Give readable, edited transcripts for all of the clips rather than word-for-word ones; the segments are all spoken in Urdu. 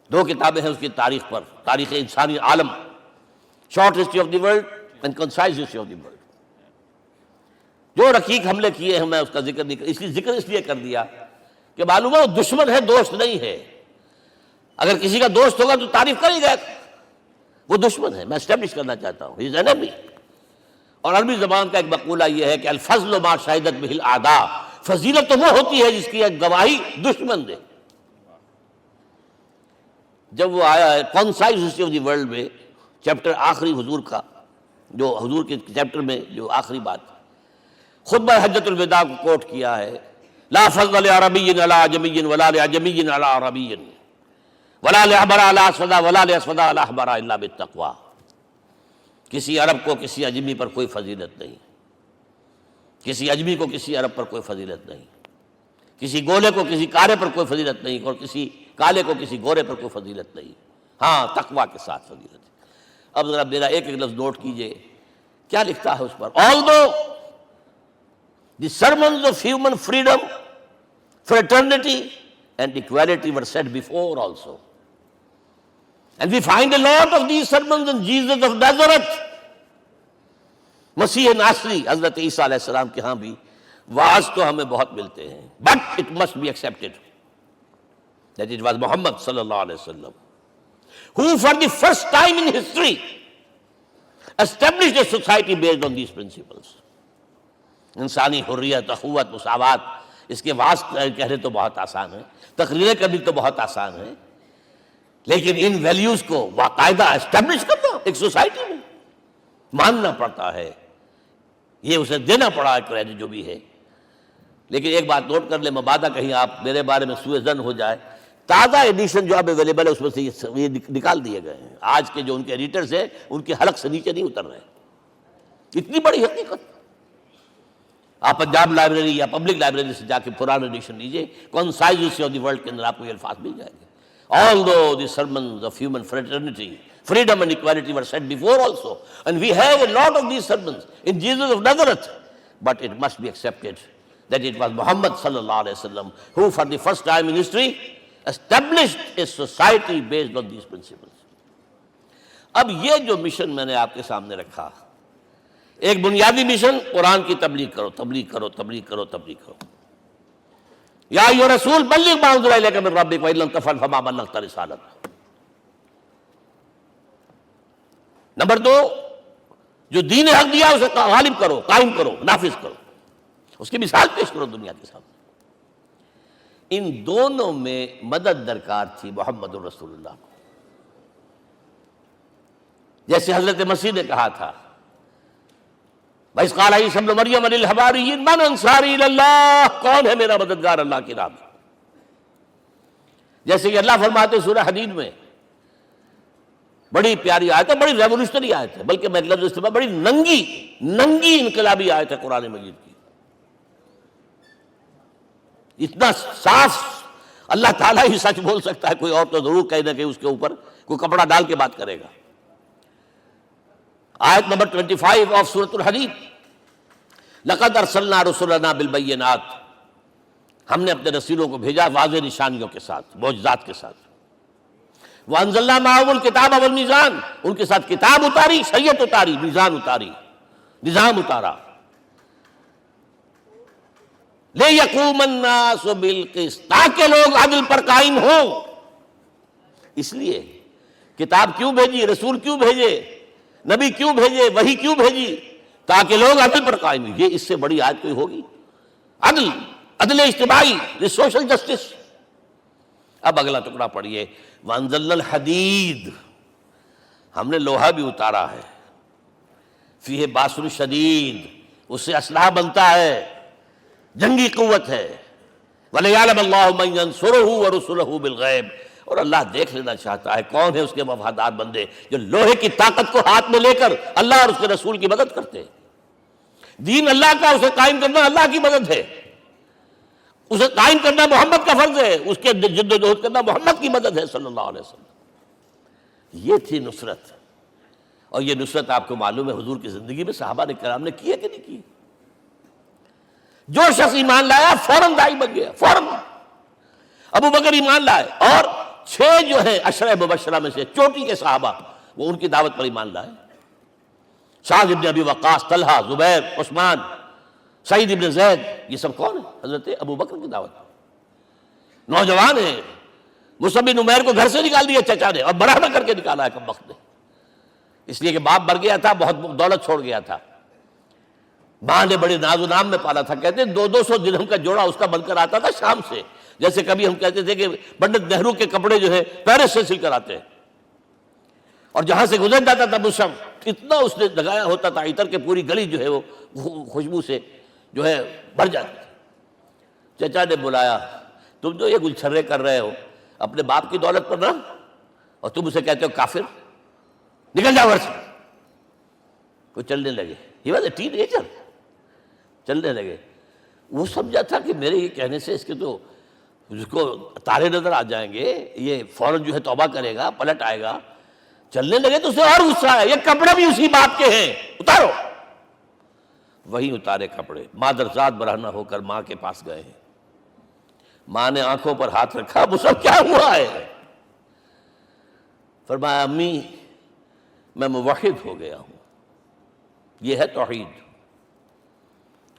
دو کتابیں ہیں اس کی تاریخ پر، تاریخ انسانی عالم، short history of the world and concise history of the world. جو رقیق حملے کیے ہیں میں اس کا ذکر نہیں، ذکر اس لیے کر دیا کہ معلوم ہے وہ دشمن ہے، دوست نہیں ہے۔ اگر کسی کا دوست ہوگا تو تعریف کرے گا، وہ دشمن ہے، میں اسٹیبلش کرنا چاہتا ہوں، ہی از انیمی۔ اور عربی زبان کا ایک مقولہ یہ ہے کہ الفضل ما شہدت بہ الاعداء، فضیلت تو وہ ہوتی ہے جس کی ایک گواہی دشمن دے۔ جب وہ آیا ہے concise history of the world میں، چیپٹر آخری حضور کا، جو حضور کے چیپٹر میں جو آخری بات خطبہ حجۃ الوداع کو کوٹ کیا ہے، لا فضل لعربی علی عجمی ولا لعجمی علی عربی ولا لأحمر علی اسود ولا لأسود علی احمر الا بالتقوی۔ کسی عرب کو کسی اجمی پر کوئی فضیلت نہیں، کسی اجمی کو کسی عرب پر کوئی فضیلت نہیں، کسی گولے کو کسی کالے پر کوئی فضیلت نہیں، اور کسی کالے کو کسی گورے پر کوئی فضیلت نہیں، ہاں تقوی کے ساتھ فضیلت ہے۔ اب ذرا میرا ایک ایک لفظ نوٹ کیجئے، کیا لکھتا ہے اس پر؟ Although the sermons of human freedom, fraternity and equality were said before also, and we find a lot of these sermons in Jesus of Nazareth، مسیح ناصری حضرت عیسیٰ علیہ السلام کے ہاں بھی وعظ تو ہمیں بہت ملتے ہیں، but it must be accepted that it was Muhammad صلی اللہ علیہ وسلم who for the first time in history established a society based on these principles۔ انسانی حریت، اخوت، مساوات، اس کے وعظ کہنے تو بہت آسان ہے، تقریریں کرنی تو بہت آسان ہے، لیکن ان ویلیوز کو باقاعدہ اسٹیبلش کرنا ایک سوسائٹی میں ماننا پڑتا ہے، یہ اسے دینا پڑا ہے کریڈٹ جو بھی ہے۔ لیکن ایک بات نوٹ کر لیں، مبادہ کہیں آپ میرے بارے میں سوء ظن ہو جائے، تازہ ایڈیشن جو اب اویلیبل ہے اس میں سے یہ نکال دیے گئے ہیں، آج کے جو ان کے ایڈیٹرز ہیں ان کے حلق سے نیچے نہیں اتر رہے، اتنی بڑی حقیقت۔ آپ پنجاب لائبریری یا پبلک لائبریری سے جا کے پرانا ایڈیشن لیجئے، concise history of the world کے اندر آپ کو یہ الفاظ مل جائیں گے۔ Although the sermons of human fraternity, freedom and equality were said before also, and we have a lot of these sermons in Jesus of Nazareth, but it must be accepted that it was Muhammad sallallahu alaihi wasallam who for the first time in history established a society based on these principles۔ اب یہ جو مشن میں نے آپ کے سامنے رکھا، ایک بنیادی مشن قرآن کی تبلیغ کرو، تبلیغ کرو، تبلیغ کرو، تبلیغ کرو۔ یا ایھا رسول بلغ ما انزل الیک من ربک وان لم تفعل فما بلغت رسالتہ۔ نمبر دو، جو دین حق دیا اسے غالب کرو، قائم کرو، نافذ کرو، اس کی مثال پیش کرو دنیا کے سامنے۔ ان دونوں میں مدد درکار تھی محمد الرسول اللہ کو۔ جیسے حضرت مسیح نے کہا تھا، وَإِذْ قَالَ عِيسَىٰ ابْنُ مَرْيَمَ لِلْحَوَارِيِّينَ مَنْ أَنصَارِي إِلَى اللَّهِ، کون ہے میرا مددگار اللہ کی راہ میں؟ جیسے کہ اللہ فرماتے ہیں سورہ حدید میں، بڑی پیاری آیت ہے، بڑی ریولوشنری آیت ہے، بلکہ میں لفظ استعمال، بڑی ننگی انقلابی آیت ہے قرآن مجید کی۔ اتنا صاف اللہ تعالیٰ ہی سچ بول سکتا ہے، کوئی اور تو ضرور کہیں نہ کہیں اس کے اوپر کوئی کپڑا ڈال کے بات کرے گا۔ آیت نمبر 25 آف سورۃ الحدید، لقد ارسلنا رسلنا بالبینات، ہم نے اپنے رسولوں کو بھیجا واضح نشانیوں کے ساتھ، معجزات کے ساتھ۔ وانزلنا معهم الکتاب والمیزان، ان کے ساتھ کتاب اتاری، شریعت اتاری، میزان اتاری، نظام اتارا۔ لیقوم الناس بالقسط، تاکہ لوگ عدل پر قائم ہوں۔ اس لیے کتاب کیوں بھیجی، رسول کیوں بھیجے، نبی کیوں بھیجے، وحی کیوں بھیجی؟ تاکہ لوگ عدل پر قائم ہوں۔ یہ اس سے بڑی آیت کوئی ہوگی؟ عدل اجتماعی، سوشل جسٹس۔ اب اگلا ٹکڑا پڑھیے، وانزلنا الحدید، ہم نے لوہا بھی اتارا ہے، فیہ باس شدید، اس سے اسلحہ بنتا ہے، جنگی قوت ہے، وَلِيَعْلَمَ اللَّهُ مَن يَنصُرُهُ وَرُسُلَهُ بِالْغَیب، اور اللہ دیکھ لینا چاہتا ہے کون ہے اس کے وفادار بندے جو لوہے کی طاقت کو ہاتھ میں لے کر اللہ اور اس کے رسول کی مدد کرتے ہیں۔ دین اللہ کا، اسے قائم کرنا اللہ کی مدد ہے، اسے قائم کرنا محمد کا فرض ہے، اس کے جد و جہد کرنا محمد کی مدد ہے صلی اللہ علیہ وسلم۔ یہ تھی نصرت، اور یہ نصرت آپ کو معلوم ہے حضور کی زندگی میں صحابہ نے کرام نے کی ہے کہ نہیں کی؟ جو شخص ایمان لایا فوراً داعی بن گیا، فوراً۔ ابو بکر ایمان لائے اور 6 جو ہیں عشرہ مبشرہ میں سے چوٹی کے صحابہ وہ ان کی دعوت پر ایمان لائے. سعد ابن ابی وقاص، طلحہ، زبیر، عثمان، سعید ابن زید، یہ سب کون ہیں؟ حضرت ابو بکر کی دعوت. نوجوان ہیں. مصعب بن عمیر کو گھر سے نکال دیا چچا نے اور برہنہ کر کے نکالا ہے کم وقت نے، اس لیے کہ باپ مر گیا تھا، بہت دولت چھوڑ گیا تھا. ماں نے بڑے ناز و نام میں پالا تھا. کہتے ہیں 200 درہم کا جوڑا اس کا بن کر آتا تھا شام سے، جیسے کبھی ہم کہتے تھے کہ پنڈت نہرو کے کپڑے جو ہے پیرس سے سل کر آتے ہیں. اور جہاں سے گزر جاتا تھا مصعب، اتنا اس نے لگایا ہوتا تھا عطر کے پوری گلی جو ہے وہ خوشبو سے جو ہے بھر جاتی تھی. چچا نے بلایا، تم جو یہ گلچھرے کر رہے ہو اپنے باپ کی دولت پر نہ، اور تم اسے کہتے ہو کافر، نکل جاؤ گھر سے. وہ چلنے لگے. He was a ten ager. چلنے لگے. وہ سمجھا تھا کہ میرے یہ کہنے سے اس کے تو اس کو تارے نظر آ جائیں گے، یہ فوراً جو ہے توبہ کرے گا، پلٹ آئے گا. چلنے لگے تو اسے اور غصہ آیا، یہ کپڑے بھی اسی باپ کے ہیں، اتارو. وہی اتارے کپڑے. مادرزاد برہنہ ہو کر ماں کے پاس گئے ہیں. ماں نے آنکھوں پر ہاتھ رکھا. مصعب کیا ہوا ہے؟ فرمایا امی میں موحد ہو گیا ہوں. یہ ہے توحید.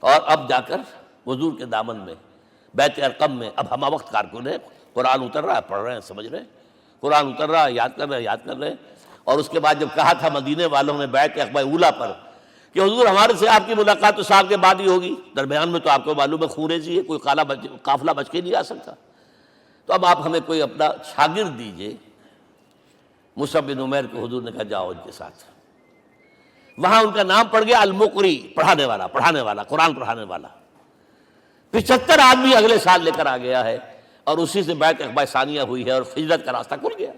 اور اب جا کر حضور کے دامن میں بیت ارقم میں اب ہمہ وقت کارکن ہے. قرآن اتر رہا ہے، پڑھ رہے ہیں، سمجھ رہے ہیں. قرآن اتر رہا ہے، یاد کر رہے ہیں. اور اس کے بعد جب کہا تھا مدینے والوں نے بیعت عقبہ اولیٰ پر کہ حضور ہمارے سے آپ کی ملاقات تو سال کے بعد ہی ہوگی، درمیان میں تو آپ کو معلوم ہے خونریزی ہے، کوئی قافلہ بچ کے نہیں آ سکتا، تو اب آپ ہمیں کوئی اپنا شاگرد دیجئے. مصعب بن عمیر کو حضور نے کہا جاؤ ان کے ساتھ. وہاں ان کا نام پڑ گیا المقری، پڑھانے والا، قرآن پڑھانے والا. 75 آدمی اگلے سال لے کر آ گیا ہے، اور اسی سے بیعت عقبہ ثانیہ ہوئی ہے اور ہجرت کا راستہ کھل گیا.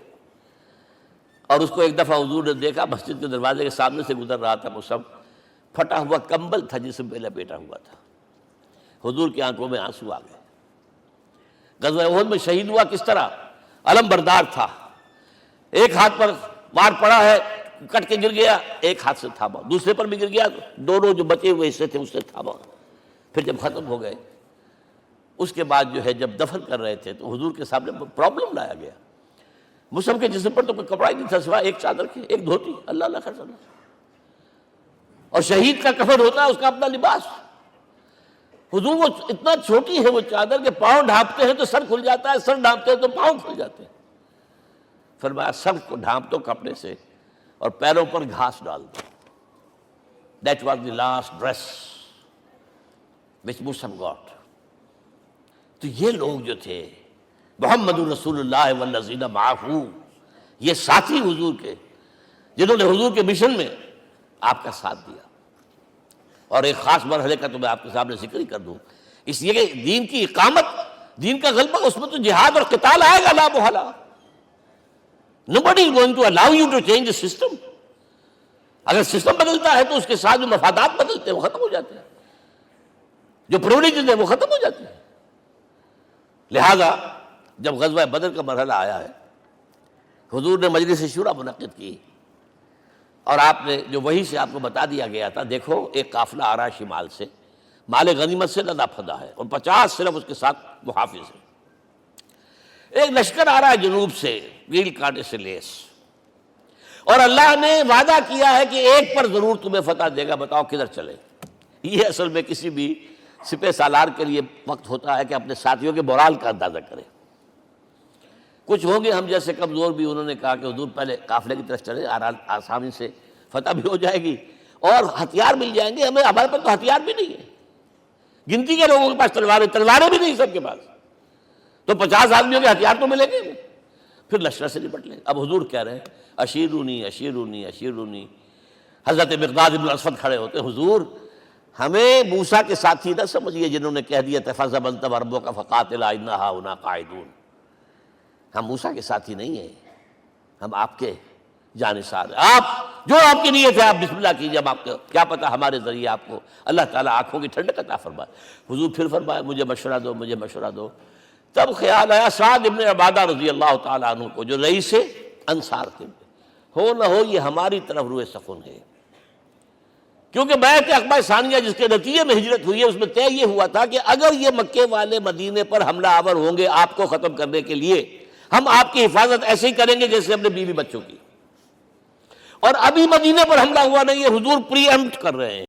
اور اس کو ایک دفعہ حضور نے دیکھا، مسجد کے دروازے کے سامنے سے گزر رہا تھا مصعب. پھٹا ہوا کمبل تھا جس میں پہلے بیٹا ہوا تھا. حضور کی آنکھوں میں آنسو آ گئے. غزوہ احد میں شہید ہوا کس طرح؟ علم بردار تھا. ایک ہاتھ پر وار پڑا ہے، کٹ کے گر گیا، ایک ہاتھ سے تھاما، دوسرے پر بھی گر گیا، دونوں جو بچے ہوئے حصے تھے اس سے تھاما. پھر جب ختم ہو گئے اس کے بعد جو ہے جب دفن کر رہے تھے تو حضور کے سامنے پرابلم لایا گیا. مصعب کے جسم پر تو کوئی کپڑا ہی نہیں تھا سوائے ایک چادر کے، ایک دھوتی. اللہ اللہ خیر اللہ. اور شہید کا کفن ہوتا ہے اس کا اپنا لباس. حضور وہ اتنا چھوٹی ہے وہ چادر کہ پاؤں ڈھانپتے ہیں تو سر کھل جاتا ہے، سر ڈھانپتے ہیں تو پاؤں کھل جاتے ہیں. فرمایا سر کو ڈھانپ دو کپڑے سے اور پیروں پر گھاس ڈال دو. That was the last dress which Mus'ab got. تو یہ لوگ جو تھے محمد رسول اللہ والذین معہ، یہ ساتھی حضور کے جنہوں نے حضور کے مشن میں آپ کا ساتھ دیا. اور ایک خاص مرحلے کا تو میں آپ کے سامنے ذکر ہی کر دوں، اس لیے کہ دین کی اقامت، دین کا غلبہ، اس میں تو جہاد اور قتال آئے گا لا محالہ. Nobody is going to allow you to change the system. اگر سسٹم بدلتا ہے تو اس کے ساتھ جو مفادات بدلتے ہیں وہ ختم ہو جاتے ہیں، جو پرولیجز ہیں وہ ختم ہو جاتے ہیں. لہذا جب غزوہ بدر کا مرحلہ آیا ہے، حضور نے مجلس شورا منعقد کی، اور آپ نے جو وہی سے آپ کو بتا دیا گیا تھا، دیکھو ایک قافلہ آ رہا ہے شمال سے، مال غنیمت سے لدا پھدا ہے، اور 50 صرف اس کے ساتھ محافظ ہیں. ایک لشکر آ رہا ہے جنوب سے، ریل کانٹے سے لیس، اور اللہ نے وعدہ کیا ہے کہ ایک پر ضرور تمہیں فتح دے گا، بتاؤ کدھر چلے. یہ اصل میں کسی بھی سپہ سالار کے لیے وقت ہوتا ہے کہ اپنے ساتھیوں کے مورال کا اندازہ کرے. کچھ ہوں گے ہم جیسے کمزور بھی، انہوں نے کہا کہ حضور پہلے قافلے کی طرف چلے، آسانی سے فتح بھی ہو جائے گی اور ہتھیار مل جائیں گے ہمیں. ہمارے پاس تو ہتھیار بھی نہیں ہے، گنتی کے لوگوں کے پاس تلواریں بھی نہیں سب کے پاس، تو 50 آدمیوں کے ہتھیار تو ملیں گے. پھر لشکر سے نپٹ لیں. اب حضور کہہ رہے ہیں اشیرونی اشیرونی اشیرونی. حضرت مقداد بن اسود کھڑے ہوتے ہیں، حضور ہمیں موسیٰ کے ساتھی نہ سمجھیے جنہوں نے کہہ دیا فَاذْهَبْ أَنْتَ وَرَبُّكَ فَقَاتِلَا إِنَّا هَاهُنَا قَاعِدُونَ. ہم موسیٰ کے ساتھی نہیں ہیں، ہم آپ کے جانثار ہیں. آپ جو آپ کی نیت ہے آپ بسم اللہ کیجیے، اب آپ کو کیا پتہ ہمارے ذریعے آپ کو اللہ تعالیٰ آنکھوں کی ٹھنڈک عطا فرمائے. حضور پھر فرمائے مجھے مشورہ دو، مجھے مشورہ دو. تب خیال آیا سعد ابن عبادہ رضی اللہ تعالیٰ عنہ کو، جو رئیس انصار تھے، ہو نہ ہو یہ ہماری طرف روئے سخن ہے. کیونکہ بیعت عقبہ ثانیہ جس کے نتیجے میں ہجرت ہوئی ہے، اس میں طے یہ ہوا تھا کہ اگر یہ مکے والے مدینے پر حملہ آور ہوں گے آپ کو ختم کرنے کے لیے، ہم آپ کی حفاظت ایسے ہی کریں گے جیسے اپنے بیوی بچوں کی. اور ابھی مدینے پر حملہ ہوا نہیں ہے، حضور پری ایمپٹ کر رہے ہیں.